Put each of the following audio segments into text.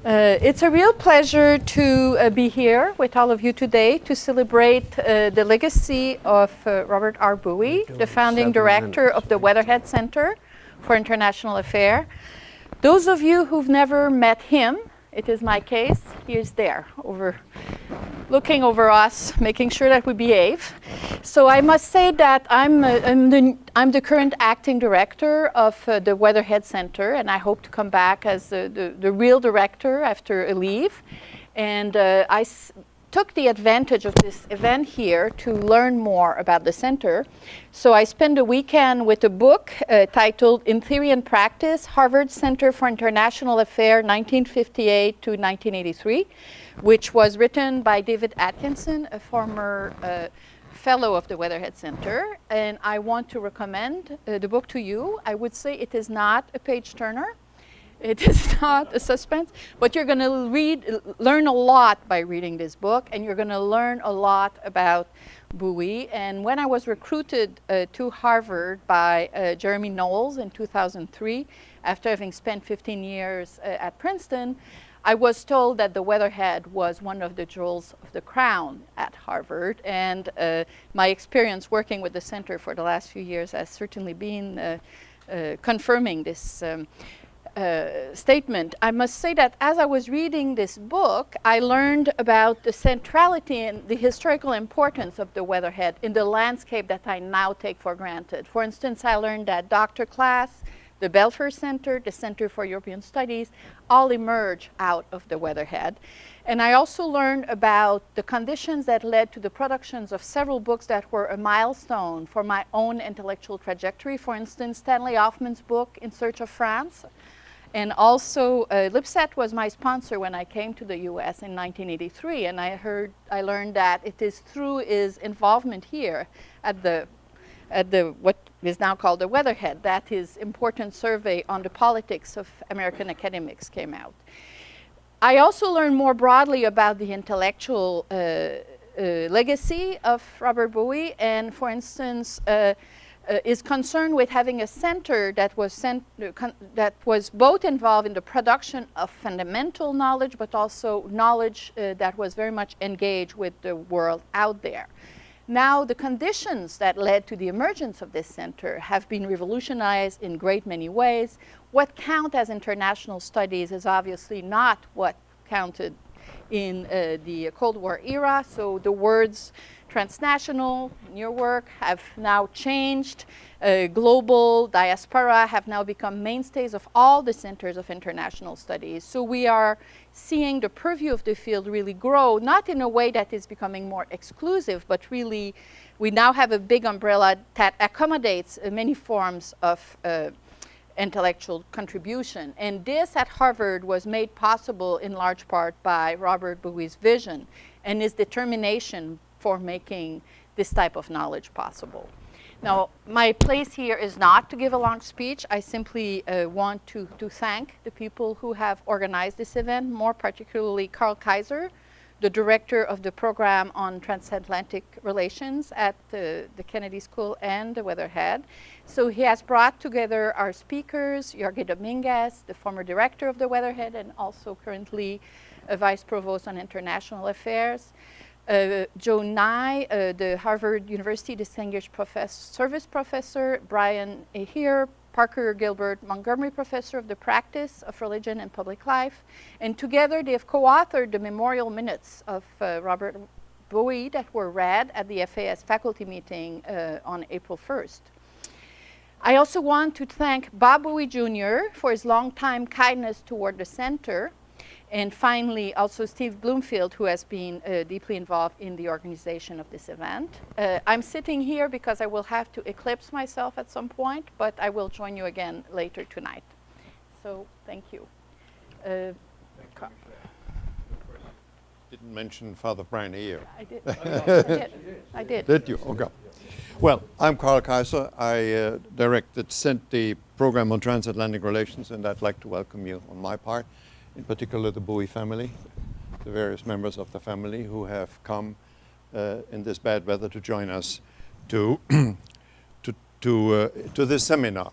It's a real pleasure to be here with all of you today to celebrate the legacy of Robert R. Bowie, the founding director of the Weatherhead Center for International Affairs. Those of you who've never met him, it is my case, he is there, looking over us, making sure that we behave. So I must say that I'm the current acting director of the Weatherhead Center, and I hope to come back as the real director after a leave. And I took the advantage of this event here to learn more about the center. So I spent a weekend with a book titled In Theory and Practice, Harvard Center for International Affairs, 1958 to 1983, which was written by David Atkinson, a former fellow of the Weatherhead Center. And I want to recommend the book to you. I would say it is not a page turner. It is not a suspense, but you're going to learn a lot by reading this book, and you're going to learn a lot about Bowie. And when I was recruited to Harvard by Jeremy Knowles in 2003, after having spent 15 years at Princeton, I was told that the Weatherhead was one of the jewels of the crown at Harvard. And my experience working with the center for the last few years has certainly been confirming this statement. I must say that as I was reading this book, I learned about the centrality and the historical importance of the Weatherhead in the landscape that I now take for granted. For instance, I learned that Dr. Class, the Belfer Center, the Center for European Studies, all emerge out of the Weatherhead. And I also learned about the conditions that led to the productions of several books that were a milestone for my own intellectual trajectory. For instance, Stanley Hoffman's book, In Search of France. And also, Lipset was my sponsor when I came to the US in 1983, and I learned that it is through his involvement here at what is now called the Weatherhead that his important survey on the politics of American academics came out. I also learned more broadly about the intellectual legacy of Robert Bowie, and for instance, is concerned with having a center that was both involved in the production of fundamental knowledge, but also knowledge that was very much engaged with the world out there. Now, the conditions that led to the emergence of this center have been revolutionized in great many ways. What counts as international studies is obviously not what counted in the Cold War era, so the words transnational, in your work, have now changed. Global, diaspora have now become mainstays of all the centers of international studies. So we are seeing the purview of the field really grow, not in a way that is becoming more exclusive, but really we now have a big umbrella that accommodates many forms of intellectual contribution. And this at Harvard was made possible in large part by Robert Bowie's vision and his determination for making this type of knowledge possible. Now, my place here is not to give a long speech. I simply want to thank the people who have organized this event, more particularly Karl Kaiser, the director of the program on transatlantic relations at the Kennedy School and the Weatherhead. So he has brought together our speakers, Jorge Domínguez, the former director of the Weatherhead and also currently a vice provost on international affairs, Joe Nye, the Harvard University Distinguished Service Professor, Bryan Hehir, Parker Gilbert, Montgomery Professor of the Practice of Religion and Public Life. And together they have co-authored the memorial minutes of Robert Bowie that were read at the FAS faculty meeting on April 1st. I also want to thank Bob Bowie Jr. for his longtime kindness toward the center. And finally, also Steve Bloomfield, who has been deeply involved in the organization of this event. I'm sitting here because I will have to eclipse myself at some point, but I will join you again later tonight. So, thank you. Thank you. Didn't mention Father Bryan Hehir. I did. I did. Did you? Okay. Well, I'm Karl Kaiser. I sent the program on transatlantic relations, and I'd like to welcome you on my part. In particular, the Bowie family, the various members of the family who have come in this bad weather to join us to this seminar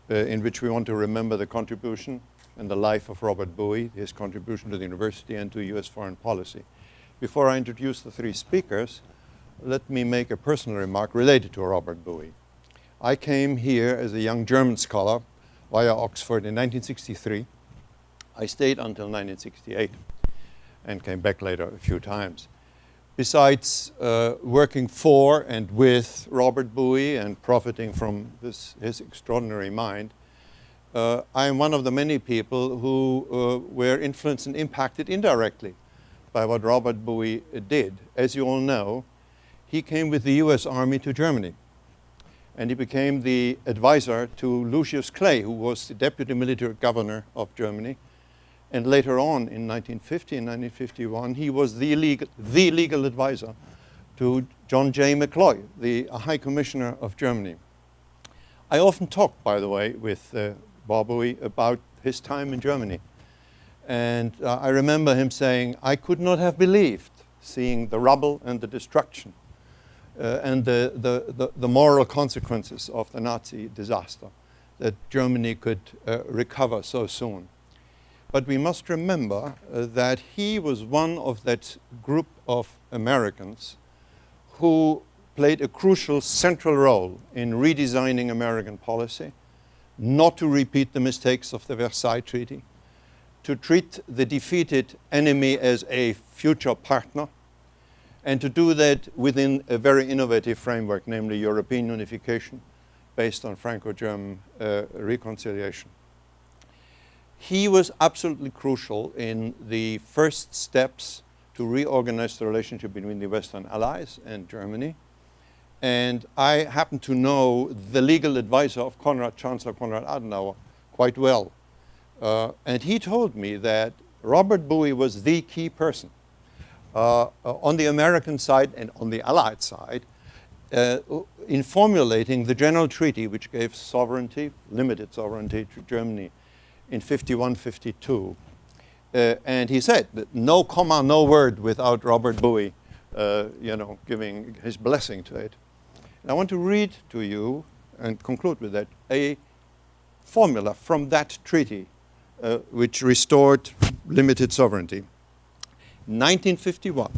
in which we want to remember the contribution and the life of Robert Bowie, his contribution to the university and to U.S. foreign policy. Before I introduce the three speakers, let me make a personal remark related to Robert Bowie. I came here as a young German scholar via Oxford in 1963. I stayed until 1968 and came back later a few times. Besides working for and with Robert Bowie and profiting from his extraordinary mind, I am one of the many people who were influenced and impacted indirectly by what Robert Bowie did. As you all know, he came with the US Army to Germany, and he became the advisor to Lucius Clay, who was the deputy military governor of Germany. And later on, in 1950 and 1951, he was the legal advisor to John J. McCloy, the High Commissioner of Germany. I often talk, by the way, with Bowie about his time in Germany. And I remember him saying, I could not have believed seeing the rubble and the destruction and the moral consequences of the Nazi disaster, that Germany could recover so soon. But we must remember that he was one of that group of Americans who played a crucial central role in redesigning American policy, not to repeat the mistakes of the Versailles Treaty, to treat the defeated enemy as a future partner, and to do that within a very innovative framework, namely European unification based on Franco-German reconciliation. He was absolutely crucial in the first steps to reorganize the relationship between the Western Allies and Germany. And I happen to know the legal advisor of Chancellor Konrad Adenauer quite well. And he told me that Robert Bowie was the key person on the American side and on the Allied side in formulating the General Treaty, which gave sovereignty, limited sovereignty to Germany in 51-52. And he said that no comma, no word without Robert Bowie, giving his blessing to it. And I want to read to you, and conclude with that, a formula from that treaty which restored limited sovereignty. 1951,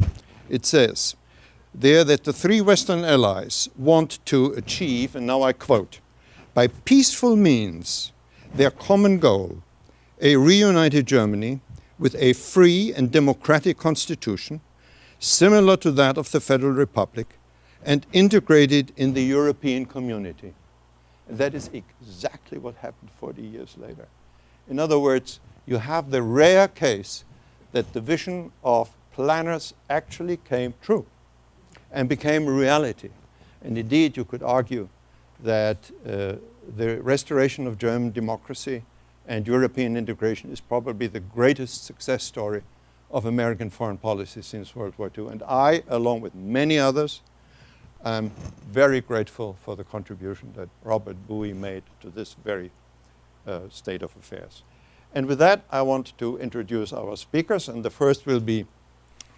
it says there that the three Western allies want to achieve, and now I quote, by peaceful means, their common goal, a reunited Germany with a free and democratic constitution, similar to that of the Federal Republic, and integrated in the European community. And that is exactly what happened 40 years later. In other words, you have the rare case that the vision of planners actually came true and became a reality. And indeed, you could argue that the restoration of German democracy and European integration is probably the greatest success story of American foreign policy since World War II. And I, along with many others, am very grateful for the contribution that Robert Bowie made to this very state of affairs. And with that, I want to introduce our speakers. And the first will be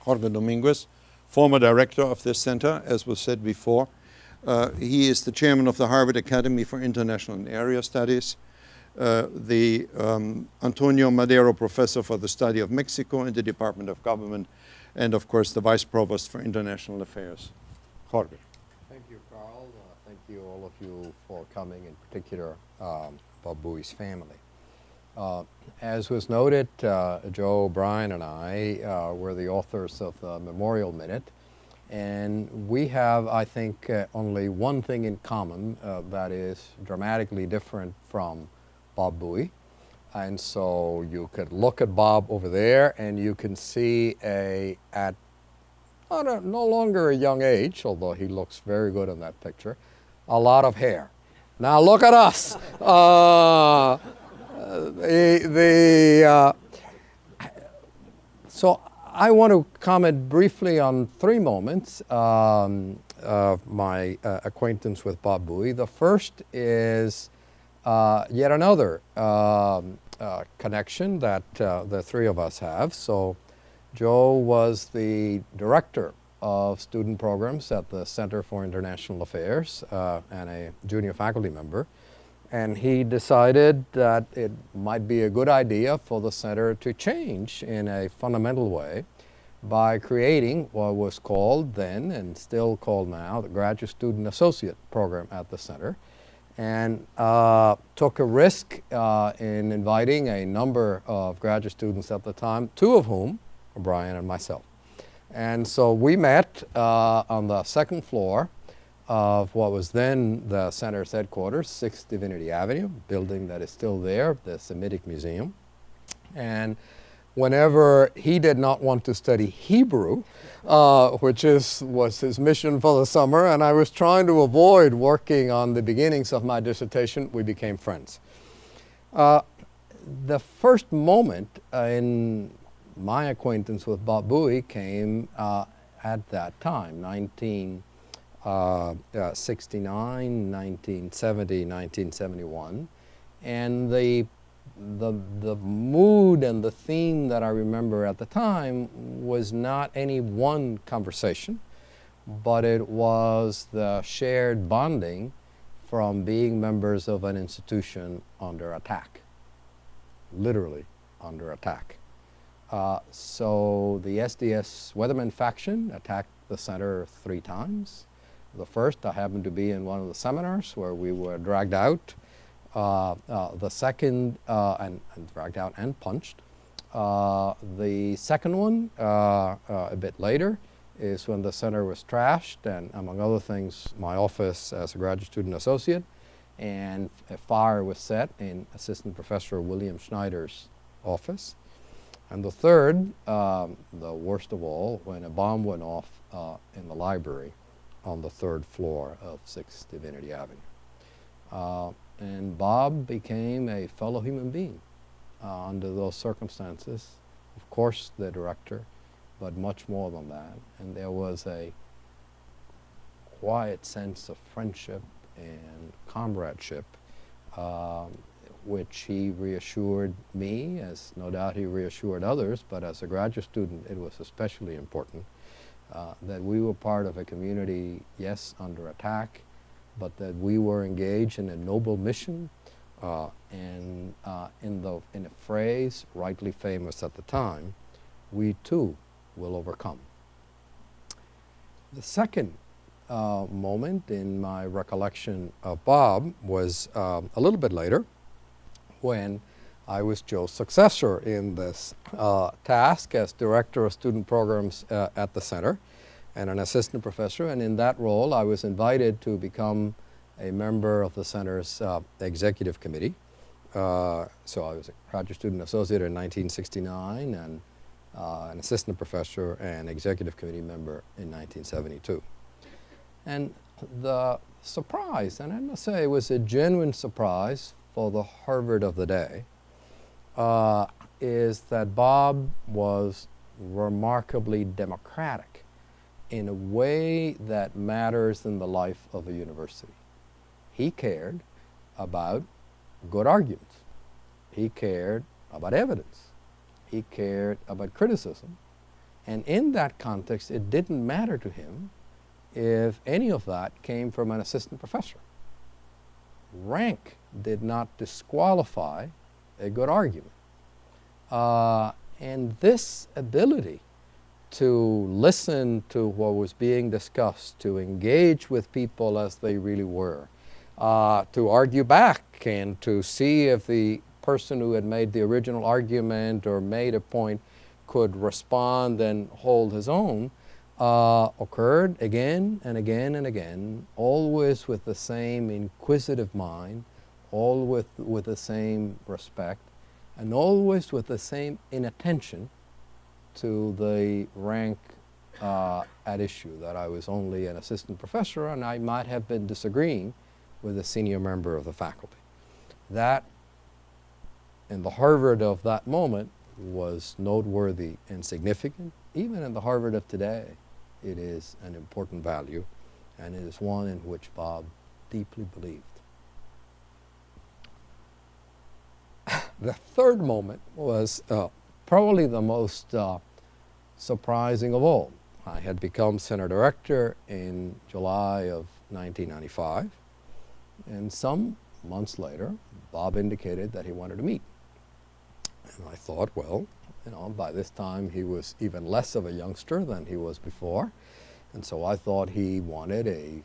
Jorge Domínguez, former director of this center, as was said before. He is the chairman of the Harvard Academy for International and Area Studies, the Antonio Madero Professor for the Study of Mexico in the Department of Government, and of course the Vice Provost for International Affairs. Jorge. Thank you, Karl. Thank you, all of you, for coming, in particular Bob Bowie's family. As was noted, Joe, Bryan, and I were the authors of the Memorial Minute. And we have, I think, only one thing in common that is dramatically different from Bob Bowie. And so you could look at Bob over there and you can see at no longer a young age, although he looks very good in that picture, a lot of hair. Now look at us. So I want to comment briefly on three moments of my acquaintance with Bob Bowie. The first is yet another connection that the three of us have. So Joe was the director of student programs at the Center for International Affairs and a junior faculty member. And he decided that it might be a good idea for the center to change in a fundamental way by creating what was called then and still called now the Graduate Student Associate Program at the center, and took a risk in inviting a number of graduate students at the time, two of whom were Bryan and myself. And so we met on the second floor of what was then the center's headquarters, 6 Divinity Avenue, building that is still there, the Semitic Museum. And whenever he did not want to study Hebrew, which was his mission for the summer, and I was trying to avoid working on the beginnings of my dissertation, we became friends. The first moment in my acquaintance with Bob Bowie came at that time, 1969, 1970, 1971, and the mood and the theme that I remember at the time was not any one conversation, but it was the shared bonding from being members of an institution under attack, literally under attack. So the SDS Weatherman faction attacked the center 3 times. The first, I happened to be in one of the seminars where we were dragged out. The second, and dragged out and punched. The second one, a bit later, is when the center was trashed, and among other things, my office as a graduate student associate, and a fire was set in Assistant Professor William Schneider's office. And the third, the worst of all, when a bomb went off in the library on the 3rd floor of 6 Divinity Avenue. And Bob became a fellow human being under those circumstances. Of course, the director, but much more than that. And there was a quiet sense of friendship and comradeship, which he reassured me, as no doubt he reassured others, but as a graduate student, it was especially important that we were part of a community, yes, under attack, but that we were engaged in a noble mission, and in a phrase rightly famous at the time, we too will overcome. The second moment in my recollection of Bob was a little bit later, when I was Joe's successor in this task as Director of Student Programs at the center, and an assistant professor, and in that role I was invited to become a member of the center's executive committee. So I was a graduate student associate in 1969 and an assistant professor and executive committee member in 1972. And the surprise, and I must say it was a genuine surprise for the Harvard of the day, is that Bob was remarkably democratic in a way that matters in the life of a university. He cared about good arguments. He cared about evidence. He cared about criticism. And in that context, it didn't matter to him if any of that came from an assistant professor. Rank did not disqualify a good argument. And this ability to listen to what was being discussed, to engage with people as they really were, to argue back and to see if the person who had made the original argument or made a point could respond and hold his own, occurred again and again and again, always with the same inquisitive mind, always with the same respect, and always with the same inattention to the rank at issue, that I was only an assistant professor and I might have been disagreeing with a senior member of the faculty. That, in the Harvard of that moment, was noteworthy and significant. Even in the Harvard of today, it is an important value, and it is one in which Bob deeply believed. The third moment was probably the most surprising of all. I had become center director in July of 1995, and some months later, Bob indicated that he wanted to meet. And I thought, well, by this time he was even less of a youngster than he was before. And so I thought he wanted a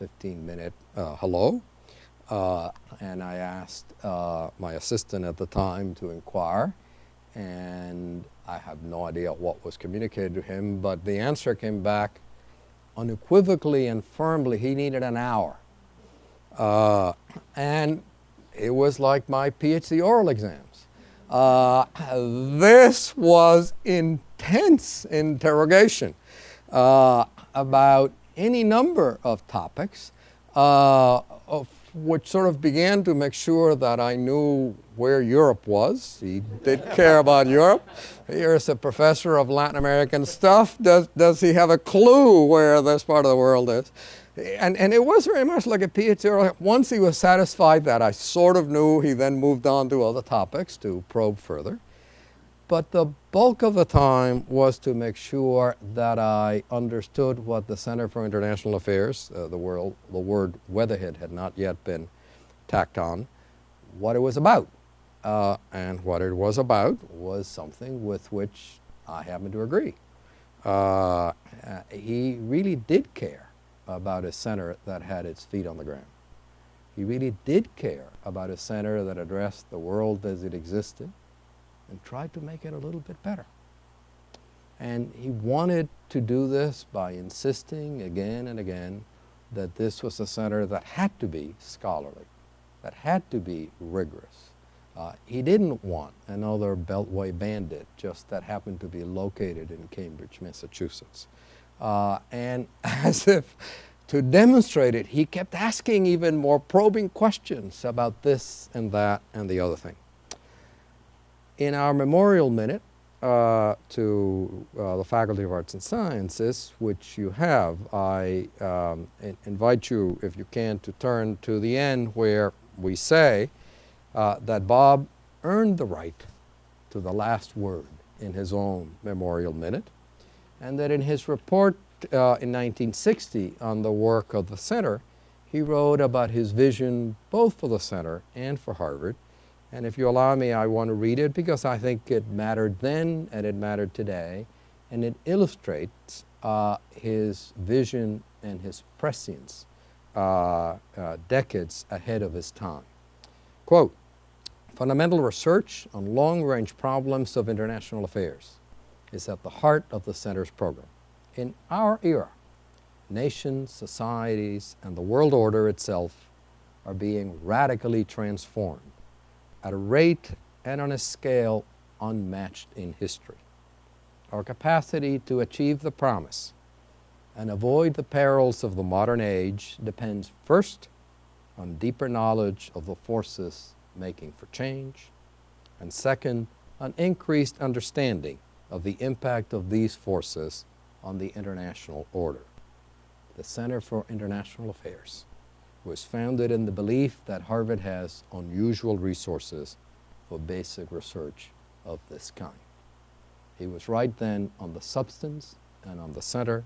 15-minute hello. And I asked my assistant at the time to inquire. And I have no idea what was communicated to him, but the answer came back unequivocally and firmly. He needed an hour. And it was like my PhD oral exams. This was intense interrogation about any number of topics, which sort of began to make sure that I knew where Europe was. He did care about Europe. Here's a professor of Latin American stuff. Does he have a clue where this part of the world is? And it was very much like a PhD. Once he was satisfied that I sort of knew, he then moved on to other topics to probe further. But the bulk of the time was to make sure that I understood what the Center for International Affairs, the word weatherhead had not yet been tacked on, what it was about. And what it was about was something with which I happen to agree. He really did care about a center that had its feet on the ground. He really did care about a center that addressed the world as it existed and tried to make it a little bit better. And he wanted to do this by insisting again and again that this was a center that had to be scholarly, that had to be rigorous. He didn't want another Beltway bandit just that happened to be located in Cambridge, Massachusetts. And as if to demonstrate it, he kept asking even more probing questions about this and that and the other thing. In our memorial minute to the Faculty of Arts and Sciences, which you have, I invite you, if you can, to turn to the end where we say that Bob earned the right to the last word in his own memorial minute, and that in his report in 1960 on the work of the center, he wrote about his vision both for the center and for Harvard. And if you allow me, I want to read it because I think it mattered then and it mattered today, and it illustrates his vision and his prescience decades ahead of his time. Quote, "Fundamental research on long-range problems of international affairs is at the heart of the Center's program. In our era, nations, societies, and the world order itself are being radically transformed at a rate and on a scale unmatched in history. Our capacity to achieve the promise and avoid the perils of the modern age depends first on deeper knowledge of the forces making for change, and second, on increased understanding of the impact of these forces on the international order. The Center for International Affairs was founded in the belief that Harvard has unusual resources for basic research of this kind. He was right then on the substance and on the center,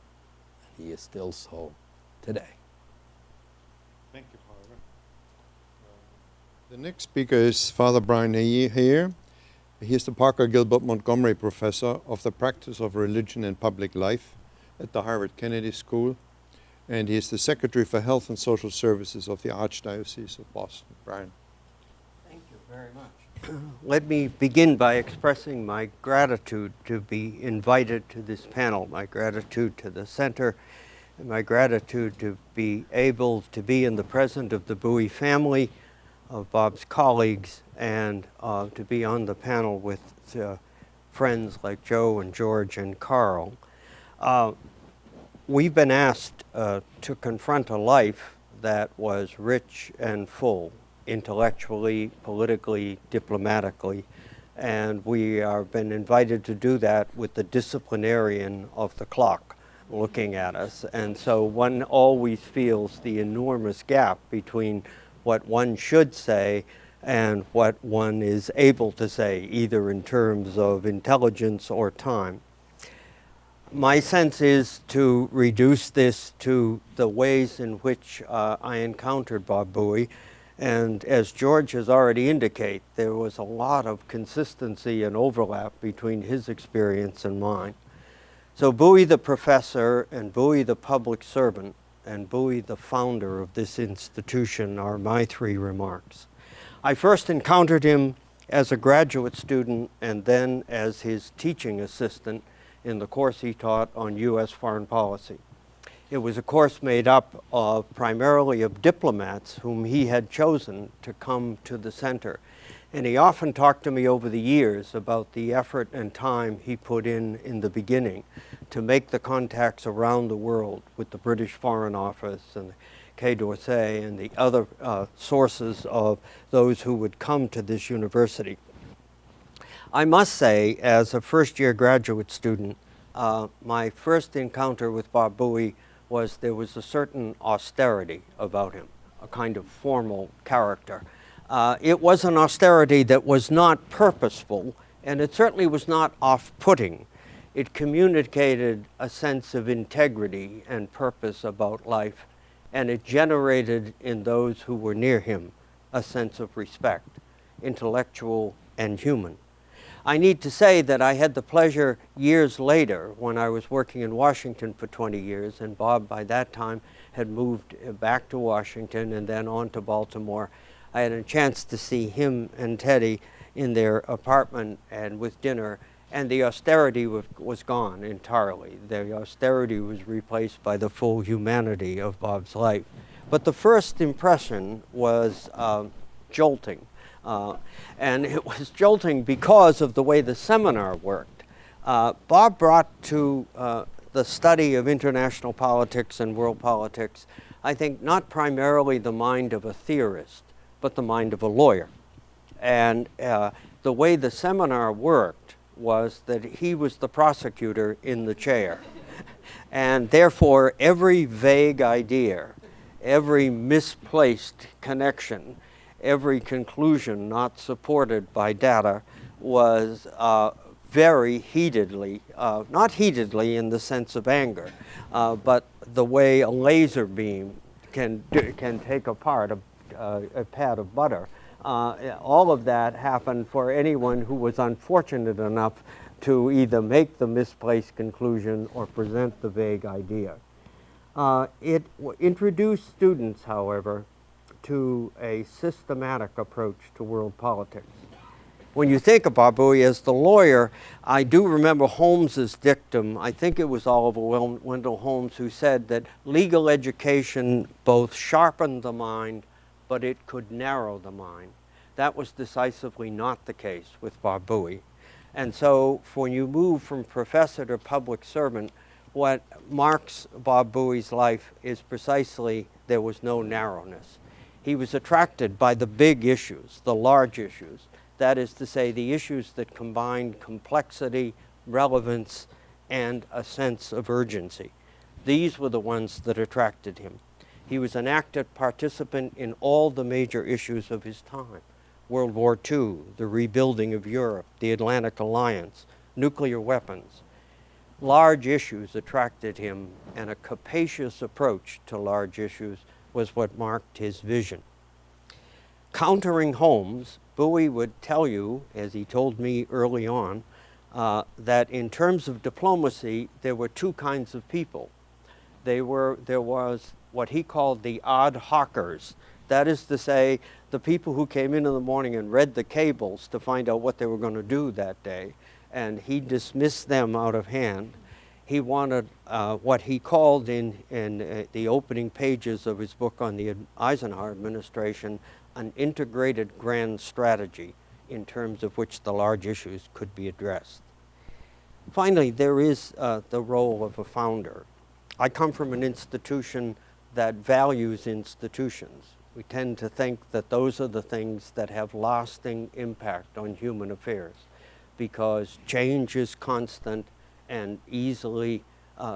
and he is still so today." Thank you, Father. The next speaker is Father Bryan Hehir. He is the Parker Gilbert Montgomery Professor of the Practice of Religion in Public Life at the Harvard Kennedy School, and he is the Secretary for Health and Social Services of the Archdiocese of Boston. Bryan. Thank you very much. Let me begin by expressing my gratitude to be invited to this panel, my gratitude to the Center, and my gratitude to be able to be in the presence of the Bowie family, of Bob's colleagues, and to be on the panel with friends like Joe and George and Karl. We've been asked to confront a life that was rich and full, intellectually, politically, diplomatically, and we have been invited to do that with the disciplinarian of the clock looking at us. And so one always feels the enormous gap between what one should say and what one is able to say, either in terms of intelligence or time. My sense is to reduce this to the ways in which I encountered Bob Bowie And as George has already indicated, there was a lot of consistency and overlap between his experience and mine. So Bowie the professor and Bowie the public servant and Bowie the founder of this institution are my three remarks. I first encountered him as a graduate student and then as his teaching assistant in the course he taught on U.S. foreign policy. It was a course made up of primarily of diplomats whom he had chosen to come to the center. And he often talked to me over the years about the effort and time he put in the beginning to make the contacts around the world with the British Foreign Office and the Quai d'Orsay and the other sources of those who would come to this university. I must say, as a first-year graduate student, my first encounter with Bob Bowie was there was a certain austerity about him, a kind of formal character. It was an austerity that was not purposeful, and it certainly was not off-putting. It communicated a sense of integrity and purpose about life, and it generated in those who were near him a sense of respect, intellectual and human. I need to say that I had the pleasure years later, when I was working in Washington for 20 years, and Bob by that time had moved back to Washington and then on to Baltimore. I had a chance to see him and Teddy in their apartment and with dinner, and the austerity was gone entirely. The austerity was replaced by the full humanity of Bob's life. But the first impression was jolting. And it was jolting because of the way the seminar worked. Bob brought to the study of international politics and world politics, I think, not primarily the mind of a theorist, but the mind of a lawyer. And the way the seminar worked was that he was the prosecutor in the chair. And therefore, every vague idea, every misplaced connection, every conclusion not supported by data was very heatedly, not heatedly in the sense of anger, but the way a laser beam can take apart a pad of butter. All of that happened for anyone who was unfortunate enough to either make the misplaced conclusion or present the vague idea. It introduced students, however, to a systematic approach to world politics. When you think about Bowie as the lawyer, I do remember Holmes's dictum. I think it was Oliver Wendell Holmes who said that legal education both sharpened the mind, but it could narrow the mind. That was decisively not the case with Bob Bowie. And so when you move from professor to public servant, what marks Bob Bowie's life is precisely there was no narrowness. He was attracted by the big issues, the large issues. That is to say, the issues that combined complexity, relevance, and a sense of urgency. These were the ones that attracted him. He was an active participant in all the major issues of his time. World War II, the rebuilding of Europe, the Atlantic Alliance, nuclear weapons. Large issues attracted him, and a capacious approach to large issues was what marked his vision. Countering Holmes, Bowie would tell you, as he told me early on, that in terms of diplomacy, there were two kinds of people. There was what he called the ad hocers. That is to say, the people who came in the morning and read the cables to find out what they were going to do that day, and he dismissed them out of hand. He wanted what he called in the opening pages of his book on the Eisenhower administration, an integrated grand strategy in terms of which the large issues could be addressed. Finally, there is the role of a founder. I come from an institution that values institutions. We tend to think that those are the things that have lasting impact on human affairs because change is constant and easily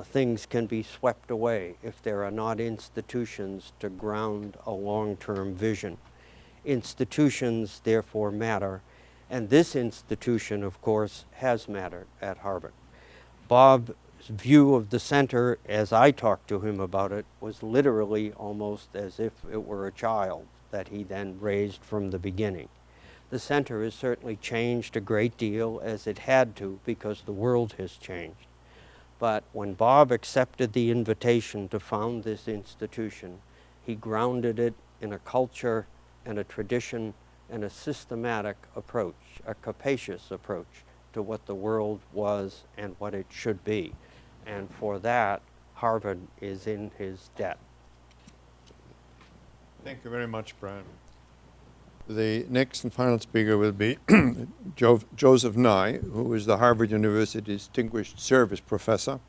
things can be swept away if there are not institutions to ground a long-term vision. Institutions therefore matter, and this institution, of course, has mattered at Harvard. Bob's view of the center, as I talked to him about it, was literally almost as if it were a child. that he then raised from the beginning. The center has certainly changed a great deal, as it had to, because the world has changed. But when Bob accepted the invitation to found this institution, he grounded it in a culture and a tradition and a systematic approach, a capacious approach to what the world was and what it should be. And for that, Harvard is in his debt. Thank you very much, Bryan. The next and final speaker will be Joseph Nye, who is the Harvard University Distinguished Service Professor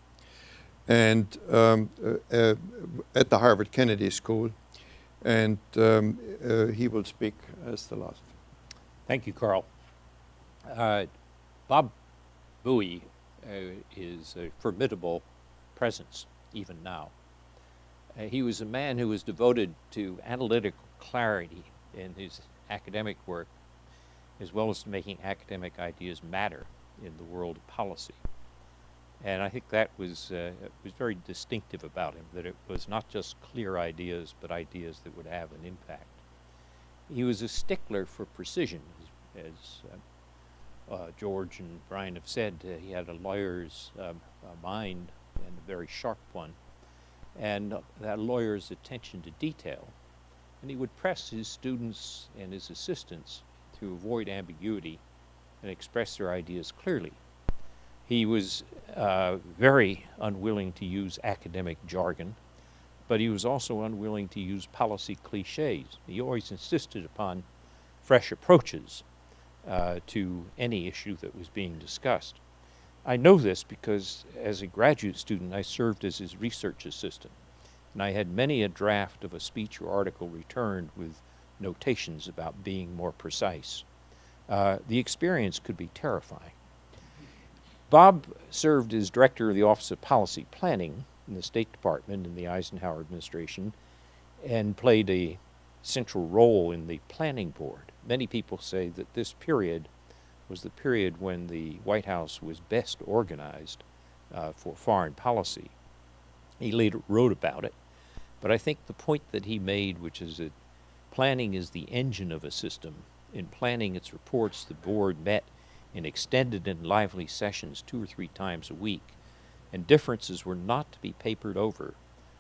and at the Harvard Kennedy School. And he will speak as the last. Thank you, Karl. Bob Bowie is a formidable presence even now. He was a man who was devoted to analytical clarity in his academic work, as well as to making academic ideas matter in the world of policy. And I think that was very distinctive about him, that it was not just clear ideas, but ideas that would have an impact. He was a stickler for precision, as George and Bryan have said. He had a lawyer's mind, and a very sharp one, and that lawyer's attention to detail. And he would press his students and his assistants to avoid ambiguity and express their ideas clearly. He was very unwilling to use academic jargon, but he was also unwilling to use policy cliches. He always insisted upon fresh approaches to any issue that was being discussed. I know this because as a graduate student, I served as his research assistant, and I had many a draft of a speech or article returned with notations about being more precise. The experience could be terrifying. Bob served as director of the Office of Policy Planning in the State Department in the Eisenhower administration and played a central role in the planning board. Many people say that this period was the period when the White House was best organized for foreign policy. He later wrote about it, but I think the point that he made, which is that planning is the engine of a system. In planning its reports, the board met in extended and lively sessions 2 or 3 times a week, and differences were not to be papered over,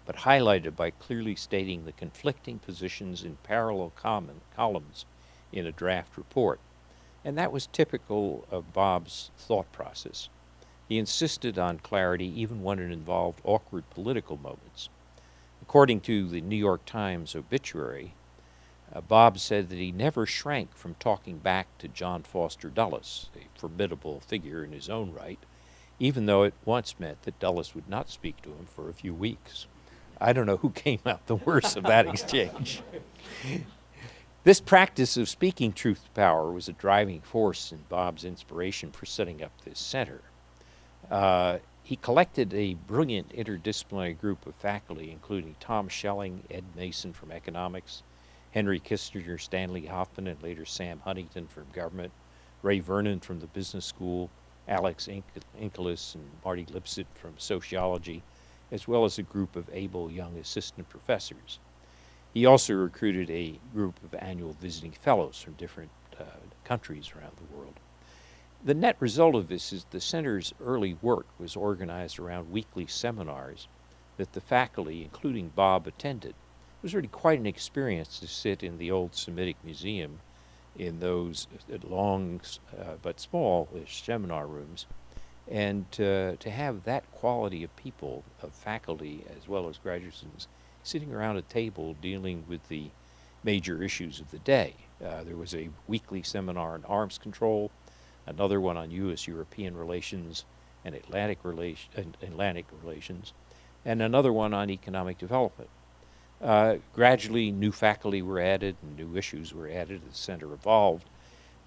but highlighted by clearly stating the conflicting positions in parallel columns in a draft report. And that was typical of Bob's thought process. He insisted on clarity even when it involved awkward political moments. According to the New York Times obituary, Bob said that he never shrank from talking back to John Foster Dulles, a formidable figure in his own right, even though it once meant that Dulles would not speak to him for a few weeks. I don't know who came out the worst of that exchange. This practice of speaking truth to power was a driving force in Bob's inspiration for setting up this center. He collected a brilliant interdisciplinary group of faculty, including Tom Schelling, Ed Mason from economics, Henry Kissinger, Stanley Hoffman, and later Sam Huntington from government, Ray Vernon from the business school, Alex Inkelis and Marty Lipset from sociology, as well as a group of able young assistant professors. He also recruited a group of annual visiting fellows from different countries around the world. The net result of this is the center's early work was organized around weekly seminars that the faculty, including Bob, attended. It was really quite an experience to sit in the old Semitic Museum in those long but small seminar rooms, and to have that quality of people, of faculty as well as graduate students, sitting around a table dealing with the major issues of the day. There was a weekly seminar on arms control, another one on U.S.-European relations and Atlantic relations, and another one on economic development. Gradually, new faculty were added and new issues were added as the center evolved,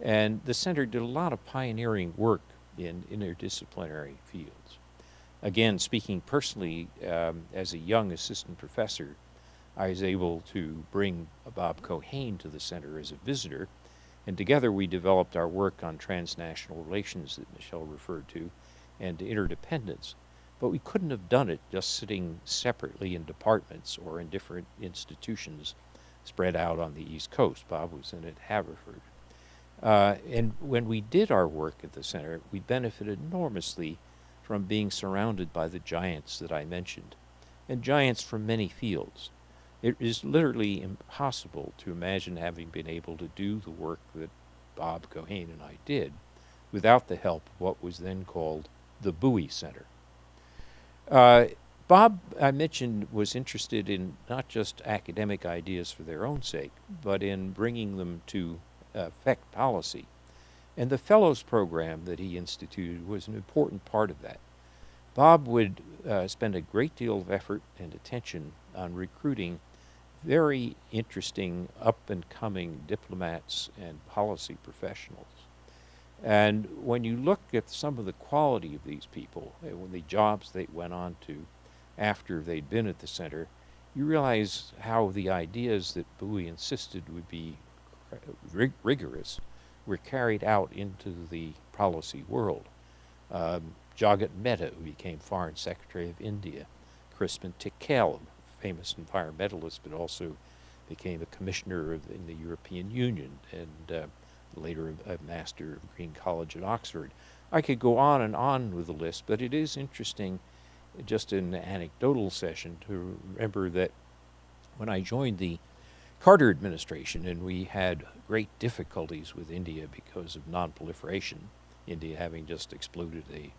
and the center did a lot of pioneering work in interdisciplinary fields. Again, speaking personally, as a young assistant professor, I was able to bring Bob Keohane to the center as a visitor, and together we developed our work on transnational relations that Manshel referred to, and interdependence. But we couldn't have done it just sitting separately in departments or in different institutions spread out on the East Coast. Bob was in at Haverford. And when we did our work at the center, we benefited enormously from being surrounded by the giants that I mentioned, and giants from many fields. It is literally impossible to imagine having been able to do the work that Bob Cohane and I did without the help of what was then called the Bowie Center. Bob, I mentioned, was interested in not just academic ideas for their own sake, but in bringing them to affect policy. And the Fellows Program that he instituted was an important part of that. Bob would spend a great deal of effort and attention on recruiting very interesting up-and-coming diplomats and policy professionals. And when you look at some of the quality of these people, when the jobs they went on to after they'd been at the center, you realize how the ideas that Bowie insisted would be rigorous were carried out into the policy world. Jagat Mehta, who became Foreign Secretary of India, Crispin Tickell, famous environmentalist, but also became a commissioner in the European Union and later a master of Green College at Oxford. I could go on with the list, but it is interesting, just in an anecdotal session, to remember that when I joined the Carter administration and we had great difficulties with India because of non-proliferation, India having just exploded a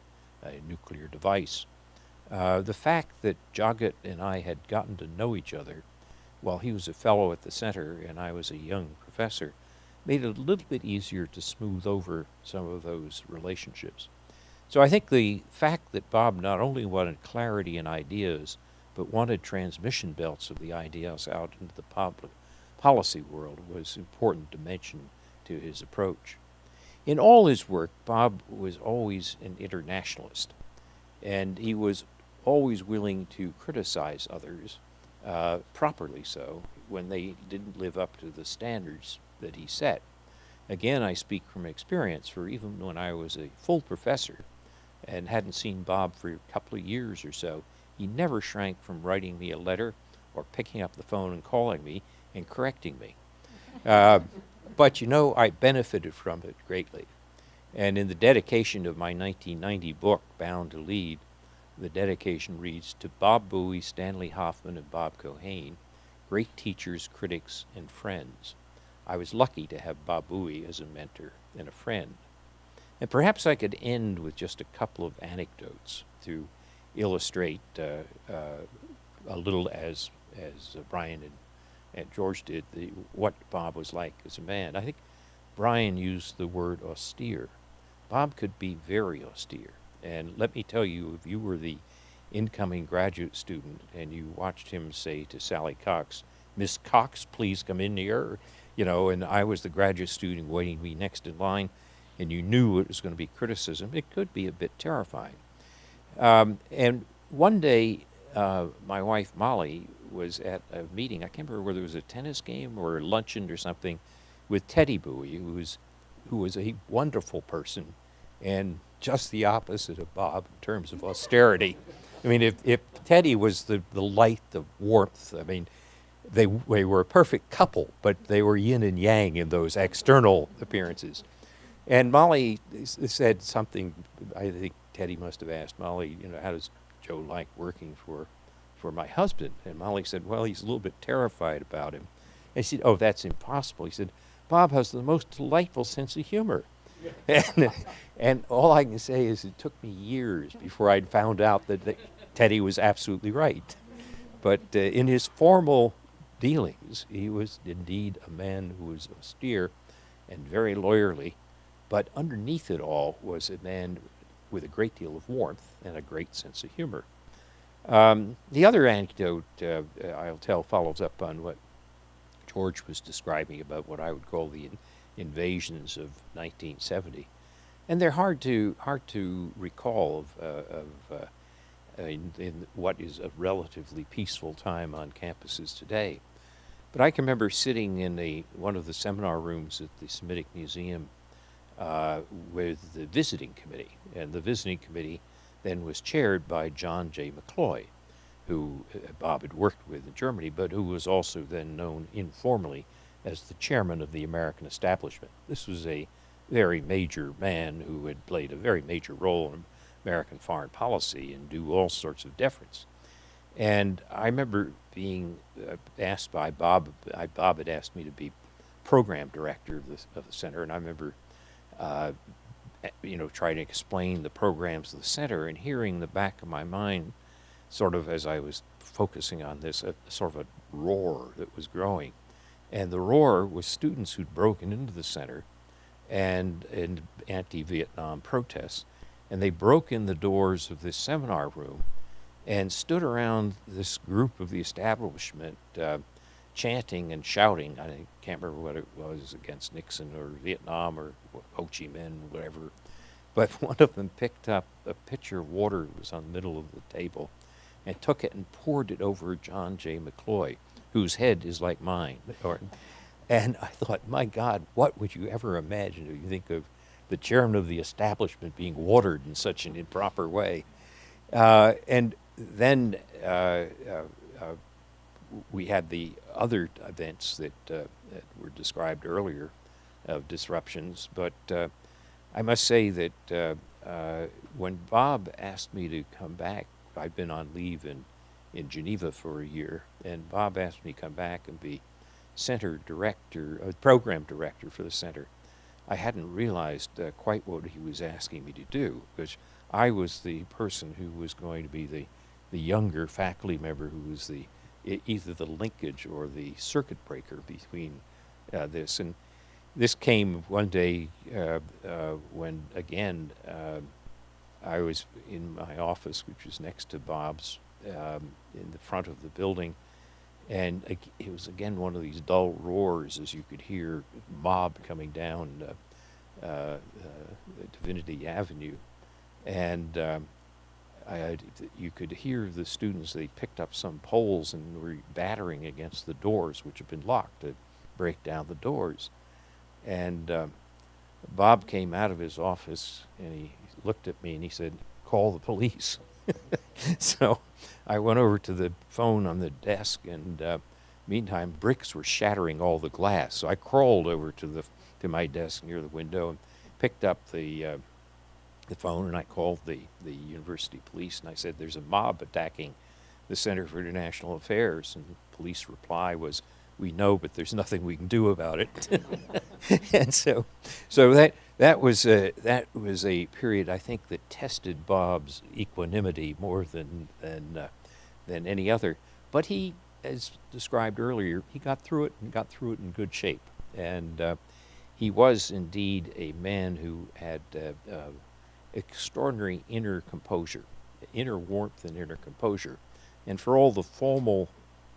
nuclear device, the fact that Jagat and I had gotten to know each other while he was a fellow at the center and I was a young professor made it a little bit easier to smooth over some of those relationships. So I think the fact that Bob not only wanted clarity in ideas, but wanted transmission belts of the ideas out into the policy world was important to mention to his approach. In all his work, Bob was always an internationalist, and he was always willing to criticize others, properly so, when they didn't live up to the standards that he set. Again, I speak from experience, for even when I was a full professor and hadn't seen Bob for a couple of years or so, he never shrank from writing me a letter or picking up the phone and calling me and correcting me. But you know, I benefited from it greatly. And in the dedication of my 1990 book, Bound to Lead, the dedication reads, "To Bob Bowie, Stanley Hoffman, and Bob Cohane, great teachers, critics, and friends. I was lucky to have Bob Bowie as a mentor and a friend." And perhaps I could end with just a couple of anecdotes to illustrate a little as Bryan and George did, what Bob was like as a man. I think Bryan used the word austere. Bob could be very austere. And let me tell you, if you were the incoming graduate student and you watched him say to Sally Cox, "Miss Cox, please come in here," you know, and I was the graduate student waiting to be next in line, and you knew it was going to be criticism, it could be a bit terrifying. And one day, my wife Molly was at a meeting, I can't remember whether it was a tennis game or a luncheon or something, with Teddy Bowie, who was a wonderful person and just the opposite of Bob in terms of austerity. I mean, if Teddy was the light, the warmth, I mean, they were a perfect couple, but they were yin and yang in those external appearances. And Molly said something, I think Teddy must have asked Molly, you know, how does Joe like working for my husband? And Molly said, well, he's a little bit terrified about him. And she said, oh, that's impossible. He said, Bob has the most delightful sense of humor. And all I can say is it took me years before I'd found out that Teddy was absolutely right. But in his formal dealings, he was indeed a man who was austere and very lawyerly, but underneath it all was a man with a great deal of warmth and a great sense of humor. The other anecdote I'll tell follows up on what George was describing about what I would call the invasions of 1970, and they're hard to recall in what is a relatively peaceful time on campuses today. But I can remember sitting in one of the seminar rooms at the Semitic Museum with the visiting committee, and the visiting committee then was chaired by John J. McCloy. who Bob had worked with in Germany, but who was also then known informally as the chairman of the American establishment. This was a very major man who had played a very major role in American foreign policy and due all sorts of deference. And I remember being asked by Bob. Bob had asked me to be program director of the center, and I remember, trying to explain the programs of the center and hearing in the back of my mind, sort of as I was focusing on this, a sort of a roar that was growing. And the roar was students who'd broken into the center and in anti-Vietnam protests, and they broke in the doors of this seminar room and stood around this group of the establishment chanting and shouting. I can't remember what it was, against Nixon or Vietnam or Ho Chi Minh, whatever. But one of them picked up a pitcher of water that was on the middle of the table and took it and poured it over John J. McCloy, whose head is like mine. And I thought, my God, what would you ever imagine if you think of the chairman of the establishment being watered in such an improper way? And then we had the other events that were described earlier of disruptions. But I must say that when Bob asked me to come back, I'd been on leave in Geneva for a year, and Bob asked me to come back and be center director, program director for the center. I hadn't realized quite what he was asking me to do, because I was the person who was going to be the younger faculty member who was either the linkage or the circuit breaker between this. And this came one day when, again, I was in my office, which was next to Bob's, in the front of the building, and it was again one of these dull roars as you could hear mob coming down Divinity Avenue, and you could hear the students. They picked up some poles and were battering against the doors, which had been locked, to break down the doors. And Bob came out of his office and he looked at me and he said, "Call the police." So I went over to the phone on the desk, and meantime bricks were shattering all the glass. So I crawled over to my desk near the window and picked up the phone, and I called the university police, and I said, "There's a mob attacking the Center for International Affairs." And the police reply was, "We know, but there's nothing we can do about it." And so that was a period, I think, that tested Bob's equanimity more than any other. But he, as described earlier, he got through it and got through it in good shape. And he was indeed a man who had extraordinary inner composure, inner warmth and inner composure. And for all the formal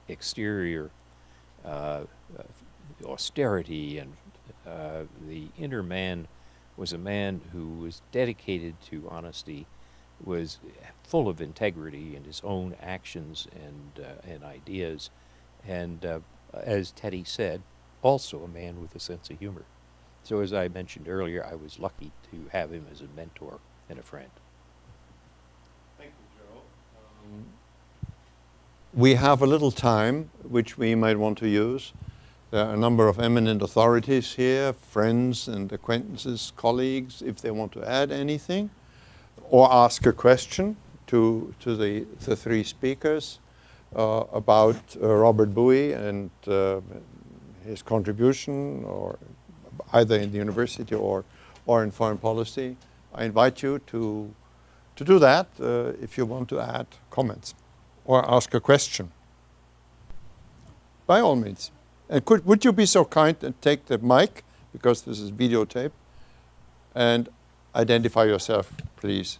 exterior austerity and the inner man was a man who was dedicated to honesty, was full of integrity in his own actions and ideas, and as Teddy said, also a man with a sense of humor. So as I mentioned earlier, I was lucky to have him as a mentor and a friend. Thank you, Joe. We have a little time which we might want to use. There are a number of eminent authorities here, friends and acquaintances, colleagues, if they want to add anything or ask a question to the three speakers about Robert Bowie and his contribution, or either in the university or in foreign policy. I invite you to do that if you want to add comments or ask a question. By all means. And would you be so kind and take the mic, because this is videotape, and identify yourself, please.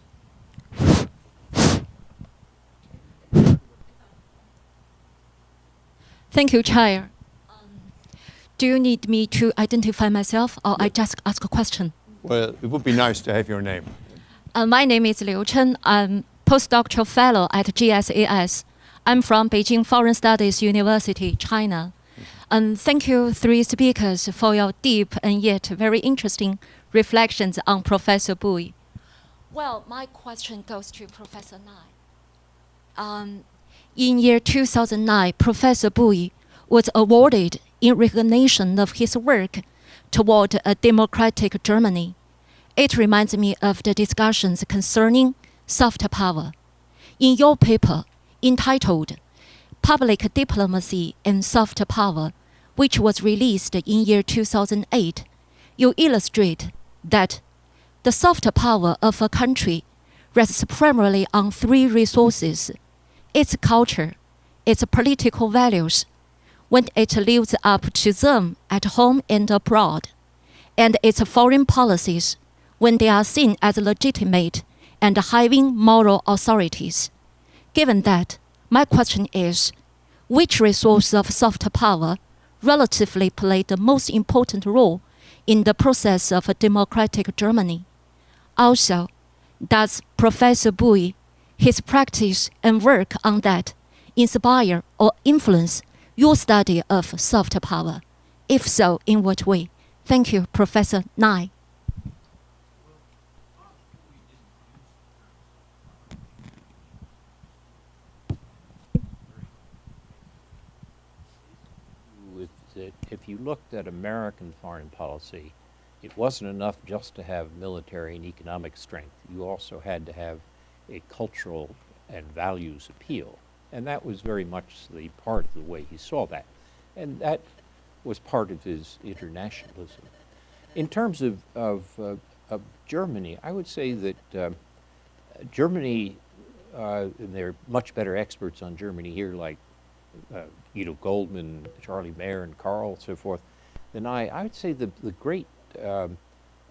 Thank you, Chair. Do you need me to identify myself, or I just ask a question? Well, it would be nice to have your name. My name is Liu Chen. I'm postdoctoral fellow at GSAS. I'm from Beijing Foreign Studies University, China. And thank you, three speakers, for your deep and yet very interesting reflections on Professor Bowie. Well, my question goes to Professor Nye. In year 2009, Professor Bowie was awarded in recognition of his work toward a democratic Germany. It reminds me of the discussions concerning soft power. In your paper entitled Public Diplomacy and Soft Power, which was released in year 2008, you illustrate that the soft power of a country rests primarily on three resources: its culture, its political values, when it lives up to them at home and abroad, and its foreign policies, when they are seen as legitimate and having moral authorities. Given that, my question is, which resource of soft power relatively played the most important role in the process of a democratic Germany? Also, does Professor Bowie, his practice and work on that, inspire or influence your study of soft power? If so, in what way? Thank you, Professor Nye. If you looked at American foreign policy, it wasn't enough just to have military and economic strength. You also had to have a cultural and values appeal. And that was very much the part of the way he saw that. And that was part of his internationalism. In terms of Germany, I would say that Germany, and there are much better experts on Germany here, like Guido Goldman, Charlie Mayer, and Karl, and so forth, than I would say the great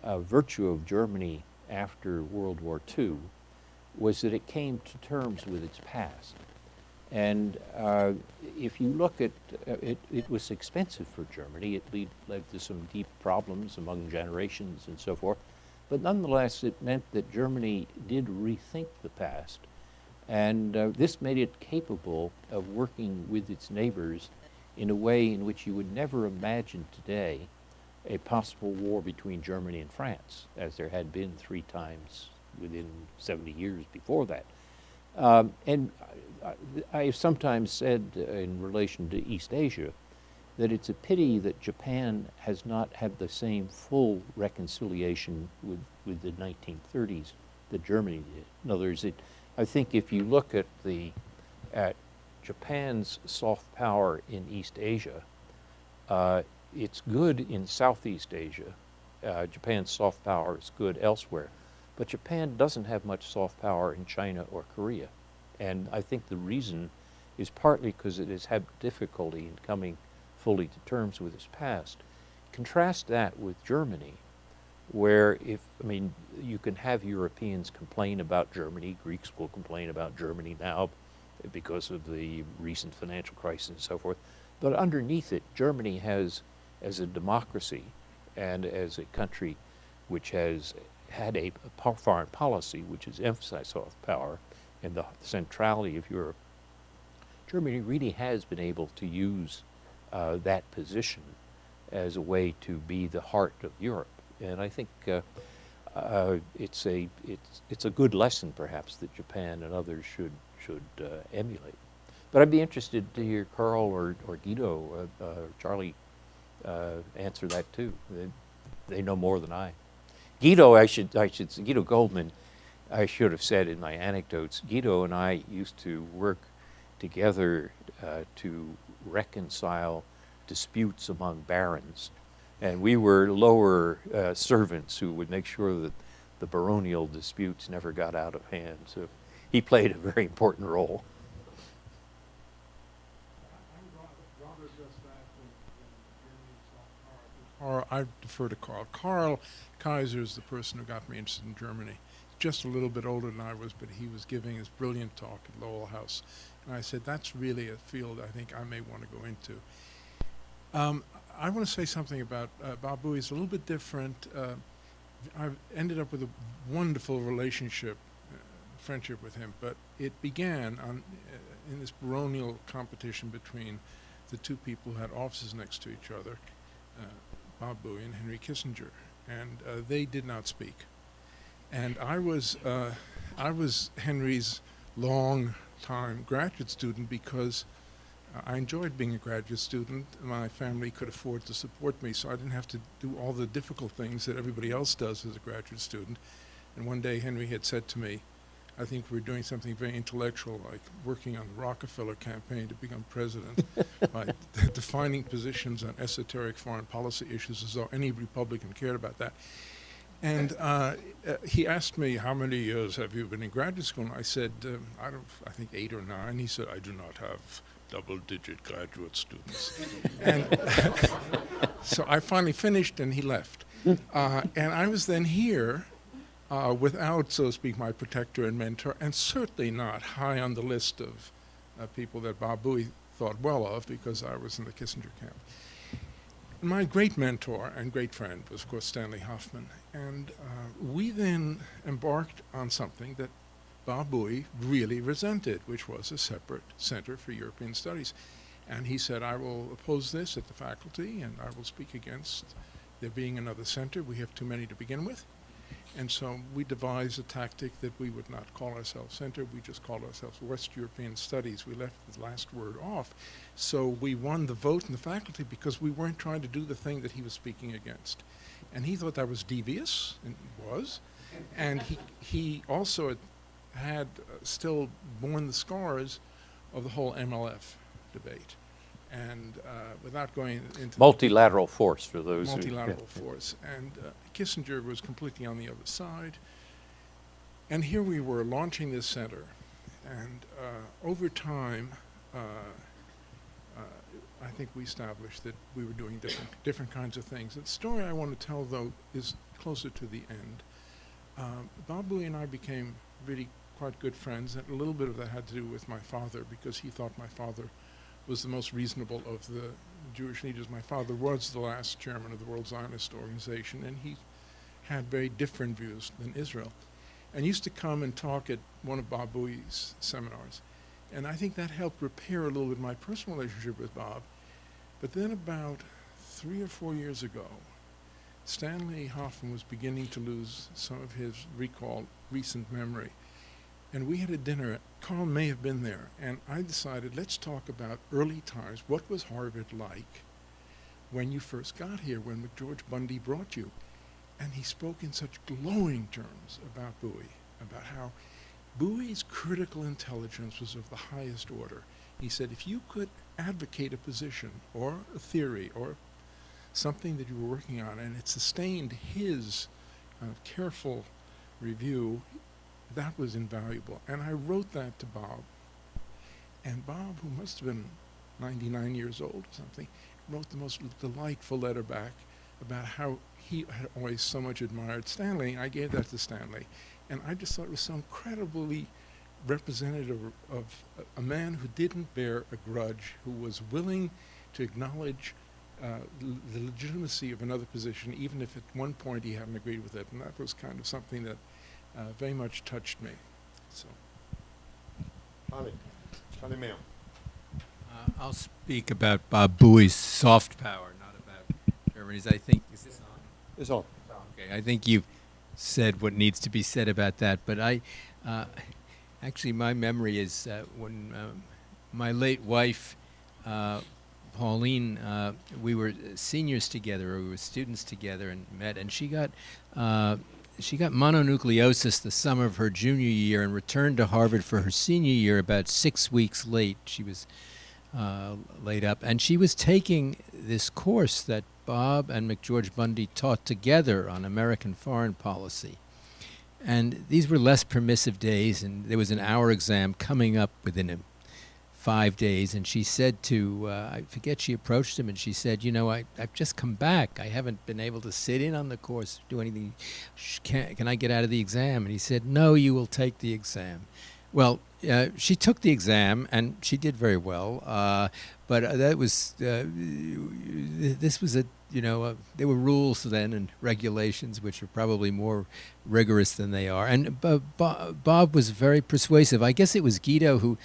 virtue of Germany after World War II was that it came to terms with its past. And if you look at it was expensive for Germany. It led to some deep problems among generations and so forth. But nonetheless, it meant that Germany did rethink the past. And this made it capable of working with its neighbors in a way in which you would never imagine today a possible war between Germany and France, as there had been 3 times within 70 years before that. And I have sometimes said in relation to East Asia that it's a pity that Japan has not had the same full reconciliation with the 1930s that Germany did. In other words, I think if you look at Japan's soft power in East Asia, it's good in Southeast Asia. Japan's soft power is good elsewhere. But Japan doesn't have much soft power in China or Korea. And I think the reason is partly because it has had difficulty in coming fully to terms with its past. Contrast that with Germany, where you can have Europeans complain about Germany. Greeks will complain about Germany now because of the recent financial crisis and so forth. But underneath it, Germany has, as a democracy and as a country which has had a foreign policy which has emphasized soft power and the centrality of Europe, Germany really has been able to use that position as a way to be the heart of Europe. And I think it's a good lesson, perhaps, that Japan and others should emulate. But I'd be interested to hear Karl or Guido, Charlie, answer that too. They know more than I. Guido, Guido Goldman, I should have said in my anecdotes, Guido and I used to work together to reconcile disputes among barons. And we were lower servants who would make sure that the baronial disputes never got out of hand. So he played a very important role. I defer to Karl. Karl Kaiser is the person who got me interested in Germany. Just a little bit older than I was, but he was giving his brilliant talk at Lowell House. And I said, that's really a field I think I may want to go into. I want to say something about Bob Bowie. It's a little bit different. I've ended up with a wonderful relationship, friendship with him, but it began in this baronial competition between the two people who had offices next to each other, Bob Bowie and Henry Kissinger, and they did not speak. And I was Henry's long time graduate student because I enjoyed being a graduate student. My family could afford to support me, so I didn't have to do all the difficult things that everybody else does as a graduate student. And one day Henry had said to me, I think we're doing something very intellectual, like working on the Rockefeller campaign to become president by defining positions on esoteric foreign policy issues as though any Republican cared about that. And he asked me, how many years have you been in graduate school? And I said, I think 8 or 9. He said, I do not have double-digit graduate students. And so I finally finished, and he left. And I was then here without, so to speak, my protector and mentor, and certainly not high on the list of people that Bob Bowie thought well of, because I was in the Kissinger camp. My great mentor and great friend was, of course, Stanley Hoffman. And we then embarked on something that Bob Bowie really resented, which was a separate Center for European Studies. And he said, I will oppose this at the faculty, and I will speak against there being another center. We have too many to begin with. And so we devised a tactic that we would not call ourselves Center, we just called ourselves West European Studies. We left the last word off. So we won the vote in the faculty because we weren't trying to do the thing that he was speaking against. And he thought that was devious, and it was. And he also had still borne the scars of the whole MLF debate. And without going into Multilateral force for those multilateral force. And Kissinger was completely on the other side. And here we were launching this center. And over time, I think we established that we were doing different kinds of things. And the story I want to tell, though, is closer to the end. Bob Bowie and I became really quite good friends, and a little bit of that had to do with my father, because he thought my father was the most reasonable of the Jewish leaders. My father was the last chairman of the World Zionist Organization, and he had very different views than Israel, and used to come and talk at one of Bob Bowie's seminars. And I think that helped repair a little bit my personal relationship with Bob. But then about 3 or 4 years ago, Stanley Hoffman was beginning to lose some of his recalled recent memory. And we had a dinner. Karl may have been there. And I decided, let's talk about early times. What was Harvard like when you first got here, when McGeorge Bundy brought you? And he spoke in such glowing terms about Bowie, about how Bowie's critical intelligence was of the highest order. He said, if you could advocate a position or a theory or something that you were working on, and it sustained his careful review, that was invaluable. And I wrote that to Bob. And Bob, who must have been 99 years old or something, wrote the most delightful letter back about how he had always so much admired Stanley. I gave that to Stanley. And I just thought it was so incredibly representative of a man who didn't bear a grudge, who was willing to acknowledge the legitimacy of another position, even if at one point he hadn't agreed with it. And that was kind of something that very much touched me. So, I'll speak about Bob Bowie's soft power, not about Germany's. I think, is this on? It's on. Okay, I think you've said what needs to be said about that, but actually my memory is when my late wife, Pauline, we were seniors together, or we were students together and met, and she got mononucleosis the summer of her junior year and returned to Harvard for her senior year about 6 weeks late. She was laid up, and she was taking this course that Bob and McGeorge Bundy taught together on American foreign policy. And these were less permissive days, and there was an hour exam coming up within 5 days, and she said to, I forget, she approached him and she said, you know, I've just come back. I haven't been able to sit in on the course, do anything. Can I get out of the exam? And he said, no, you will take the exam. Well, she took the exam, and she did very well, but that was, this was there were rules then and regulations which are probably more rigorous than they are. And Bob was very persuasive. I guess it was Guido who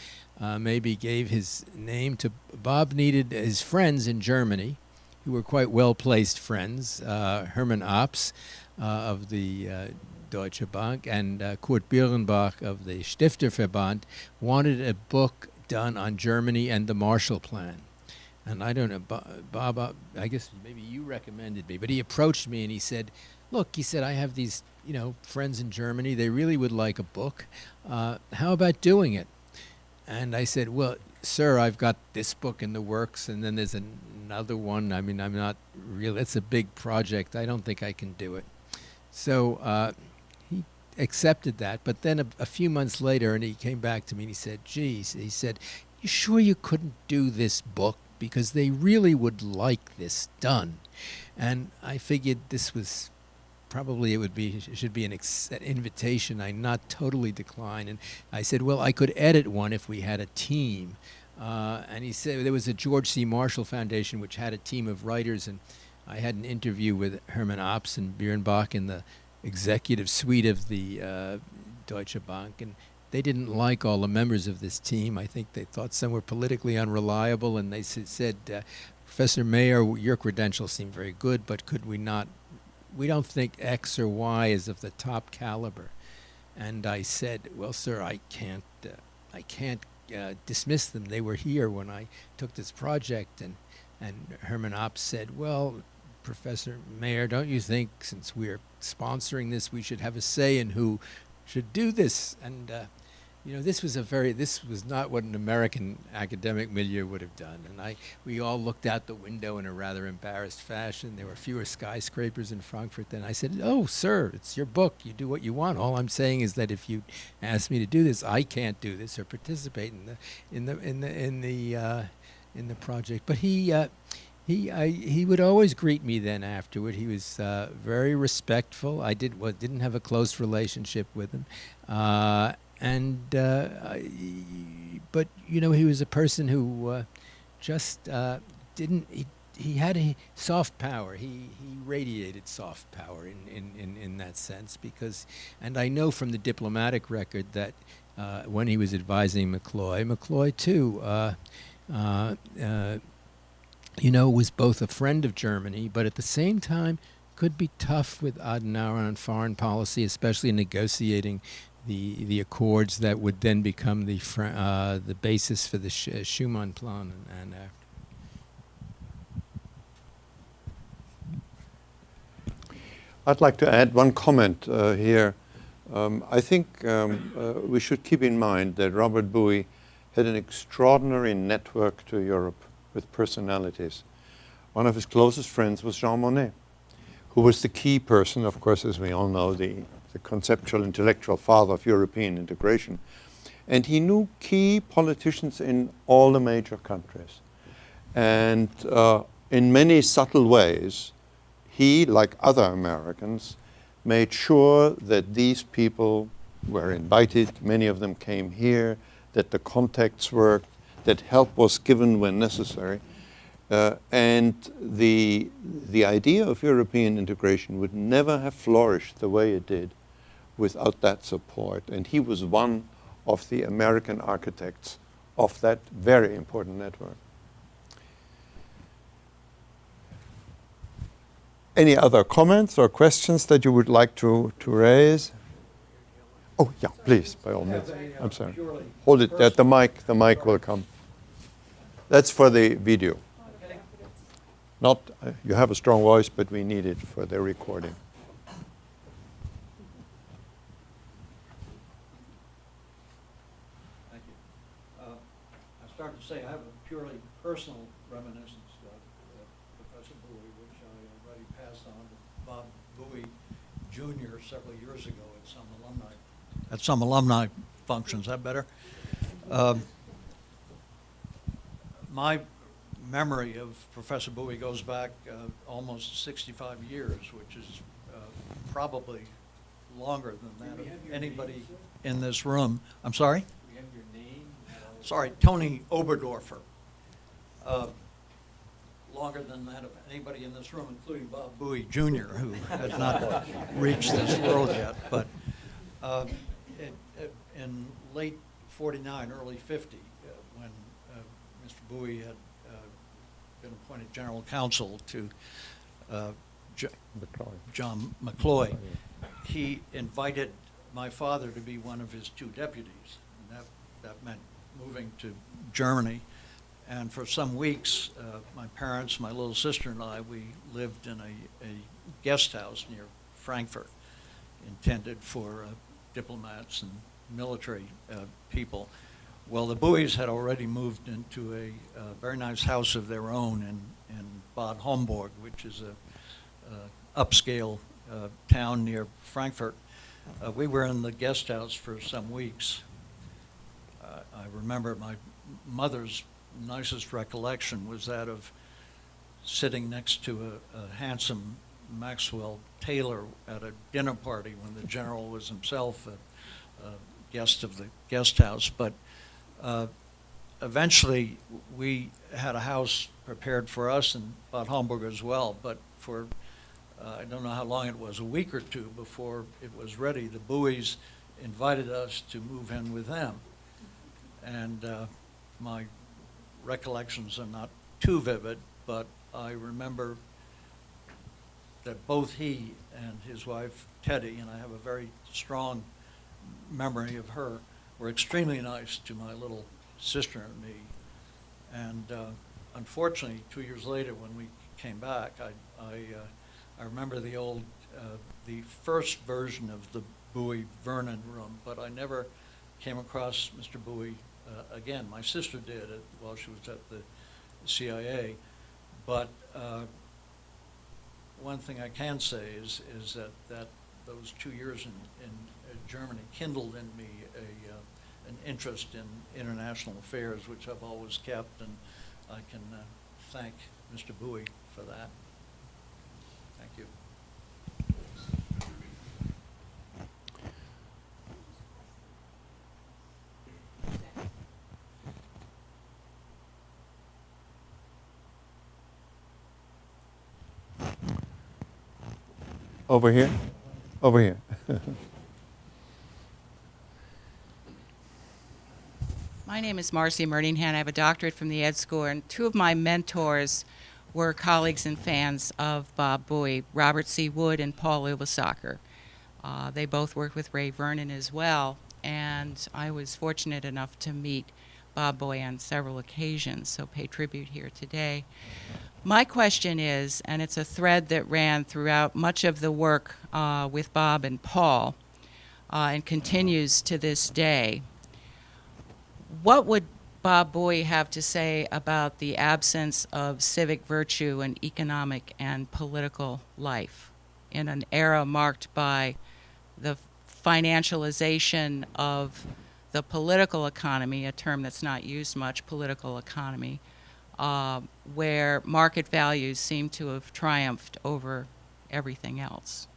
maybe gave his name to Bob. Needed his friends in Germany, who were quite well-placed friends, Hermann Ops, of the Deutsche Bank and Kurt Birnbach of the Stifterverband wanted a book done on Germany and the Marshall Plan. And I don't know, Bob, I guess maybe you recommended me, but he approached me and he said, look, he said, I have these, friends in Germany. They really would like a book. How about doing it? And I said, well, sir, I've got this book in the works, and then there's another one. I mean, I'm not really, it's a big project. I don't think I can do it. So he accepted that. But then a few months later, and he came back to me and he said, geez, he said, you sure you couldn't do this book? Because they really would like this done. And I figured this was probably it should be an invitation I not totally decline. And I said, well, I could edit one if we had a team. And he said there was a George C. Marshall Foundation which had a team of writers, and I had an interview with Hermann Ops and Birnbach in the executive suite of the Deutsche Bank, and they didn't like all the members of this team. I think they thought some were politically unreliable, and they said, Professor Mayer, your credentials seem very good, but could we not, we don't think X or Y is of the top caliber. And I said, well, sir, I can't dismiss them. They were here when I took this project. And Hermann Ops said, well, Professor Mayer, don't you think since we're sponsoring this, we should have a say in who should do this? And this was not what an American academic milieu would have done. And we all looked out the window in a rather embarrassed fashion. There were fewer skyscrapers in Frankfurt then. I said, oh, sir, it's your book. You do what you want. All I'm saying is that if you ask me to do this, I can't do this or participate in the project. But he would always greet me then afterward. He was very respectful. I didn't have a close relationship with him. But he was a person who just didn't. He had a soft power. He radiated soft power in that sense because, and I know from the diplomatic record that when he was advising McCloy too, was both a friend of Germany, but at the same time could be tough with Adenauer on foreign policy, especially negotiating the accords that would then become the basis for the Schuman Plan. I'd like to add one comment here. I think we should keep in mind that Robert Bowie had an extraordinary network to Europe with personalities. One of his closest friends was Jean Monnet, who was the key person, of course, as we all know, the conceptual intellectual father of European integration. And he knew key politicians in all the major countries. And in many subtle ways, he, like other Americans, made sure that these people were invited, many of them came here, that the contacts worked, that help was given when necessary. And the idea of European integration would never have flourished the way it did without that support. And he was one of the American architects of that very important network. Any other comments or questions that you would like to raise? Oh, yeah, please, by all means. I'm sorry. Hold it, the mic will come. That's for the video. Not, you have a strong voice, but we need it for the recording. Thank you. I started to say I have a purely personal reminiscence of Professor Bowie, which I already passed on to Bob Bowie Jr. several years ago at some alumni functions. Is that better? My memory of Professor Bowie goes back almost 65 years, which is probably longer than that of anybody in this room. I'm sorry? We have your name. Sorry, Tony Oberdorfer. Longer than that of anybody in this room, including Bob Bowie Jr., who has not reached this world yet. But in late 49, early 50, when Mr. Bowie had been appointed general counsel to John McCloy, he invited my father to be one of his two deputies. And that meant moving to Germany. And for some weeks, my parents, my little sister and I, we lived in a guest house near Frankfurt, intended for diplomats and military people. Well, the Bowies had already moved into a very nice house of their own in Bad Homburg, which is a upscale town near Frankfurt. We were in the guest house for some weeks. I remember my mother's nicest recollection was that of sitting next to a handsome Maxwell Taylor at a dinner party when the general was himself a guest of the guest house. But eventually we had a house prepared for us in Bad Homburg as well, but for I don't know how long it was, a week or two before it was ready, the Bowies invited us to move in with them. And my recollections are not too vivid, but I remember that both he and his wife, Teddy, and I have a very strong memory of her, were extremely nice to my little sister and me. And unfortunately, 2 years later when we came back, I remember the first version of the Bowie Vernon room, but I never came across Mr. Bowie again. My sister did it while she was at the CIA. But one thing I can say is that those 2 years in Germany kindled in me an interest in international affairs, which I've always kept, and I can thank Mr. Bowie for that. Thank you. Over here? Over here. My name is Marcy Merdingham. I have a doctorate from the Ed School, and two of my mentors were colleagues and fans of Bob Bowie, Robert C. Wood and Paul Ubesacker. They both worked with Ray Vernon as well, and I was fortunate enough to meet Bob Bowie on several occasions, so pay tribute here today. My question is, and it's a thread that ran throughout much of the work with Bob and Paul, and continues to this day, what would Bob Bowie have to say about the absence of civic virtue in economic and political life in an era marked by the financialization of the political economy, a term that's not used much, political economy, where market values seem to have triumphed over everything else?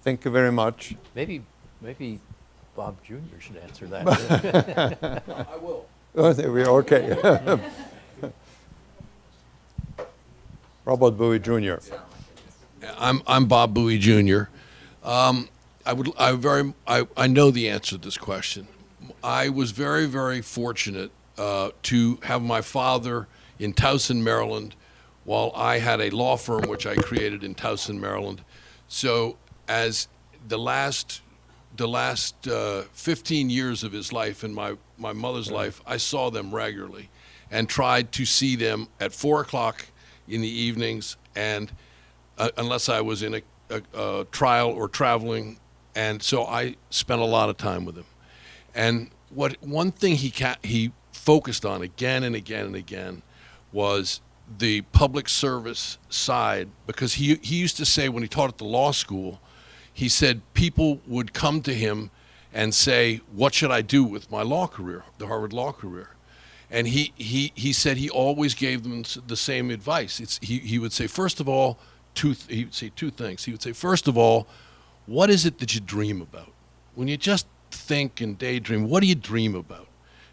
Thank you very much. Maybe Bob Jr. should answer that. I will. Oh, there we are. Okay. Robert Bowie Jr. I'm Bob Bowie Jr. I know the answer to this question. I was very, very fortunate to have my father in Towson, Maryland, while I had a law firm which I created in Towson, Maryland. So as the last 15 years of his life and my mother's life, I saw them regularly and tried to see them at 4 o'clock in the evenings, and unless I was in a trial or traveling, and so I spent a lot of time with him. And one thing he focused on again and again and again was the public service side, because he used to say when he taught at the law school, he said people would come to him and say, what should I do with my law career, the Harvard law career? And he said he always gave them the same advice. He would say, first of all, he would say two things. He would say, first of all, what is it that you dream about? When you just think and daydream, what do you dream about?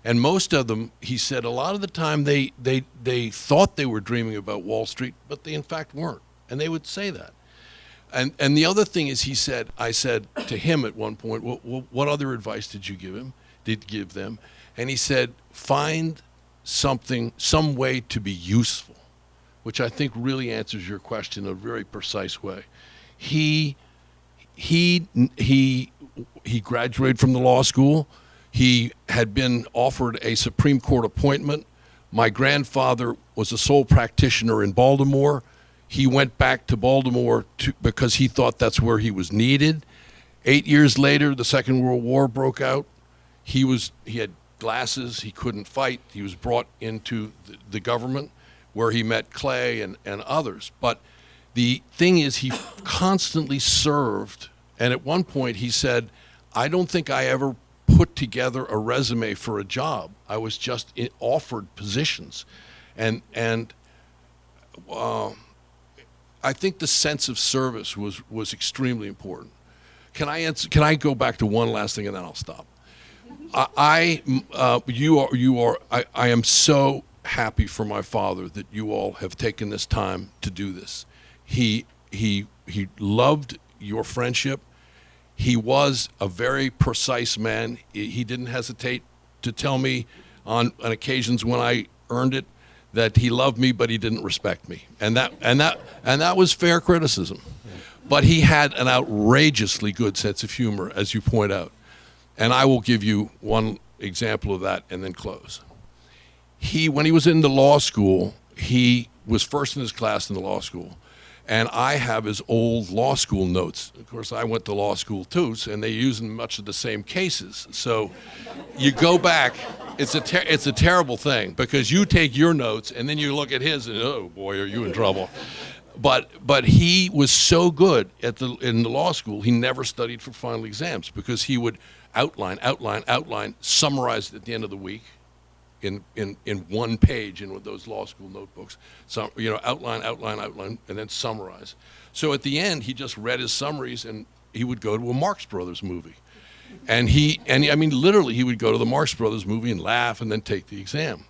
And most of them, he said, a lot of the time they thought they were dreaming about Wall Street, but they in fact weren't. And they would say that. And the other thing is, I said to him at one point, what other advice did you give them? And he said, find some way to be useful. which I think really answers your question in a very precise way. He graduated from the law school. He had been offered a Supreme Court appointment. My grandfather was a sole practitioner in Baltimore. He went back to Baltimore because he thought that's where he was needed. 8 years later, the Second World War broke out. He had glasses. He couldn't fight. He was brought into the government, where he met Clay and others. But the thing is, he constantly served. And at one point he said, I don't think I ever put together a resume for a job. I was just offered positions. And I think the sense of service was extremely important. Can I go back to one last thing and then I'll stop? I am so happy for my father that you all have taken this time to do this. He loved your friendship. He was a very precise man. He didn't hesitate to tell me on occasions when I earned it that he loved me, but he didn't respect me, and that was fair criticism. But he had an outrageously good sense of humor, as you point out, and I will give you one example of that and then close. When he was in the law school, he was first in his class in the law school. And I have his old law school notes. Of course, I went to law school too, and they use much of the same cases. So you go back, it's a terrible thing, because you take your notes and then you look at his and, oh boy, are you in trouble. But he was so good in the law school, he never studied for final exams, because he would outline, summarize it at the end of the week. In one page in those law school notebooks, outline, and then summarize. So at the end, he just read his summaries, and he would go to a Marx Brothers movie, and I mean literally, he would go to the Marx Brothers movie and laugh, and then take the exam.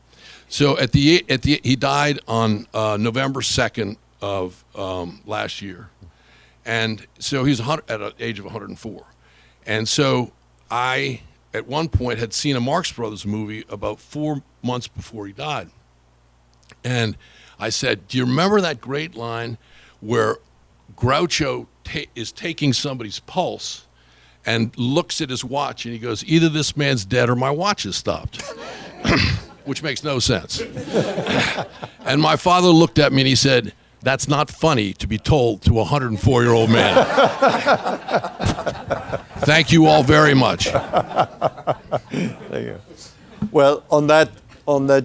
So he died on November 2nd of last year, and so he's at an age of 104, and so I, at one point, had seen a Marx Brothers movie about 4 months before he died. And I said, do you remember that great line where Groucho is taking somebody's pulse and looks at his watch and he goes, either this man's dead or my watch has stopped, which makes no sense. And my father looked at me and he said, that's not funny to be told to a 104-year-old man. Thank you all very much. Thank you. Well, on that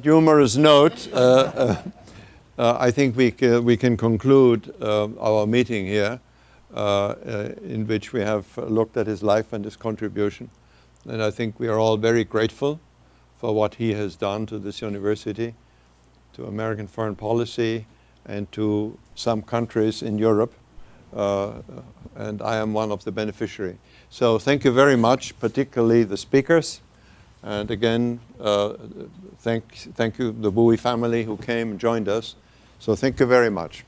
humorous note, I think we can conclude our meeting here, in which we have looked at his life and his contribution. And I think we are all very grateful for what he has done to this university, to American foreign policy, and to some countries in Europe. And I am one of the beneficiaries. So thank you very much, particularly the speakers. And again, thank you, the Bowie family who came and joined us. So thank you very much.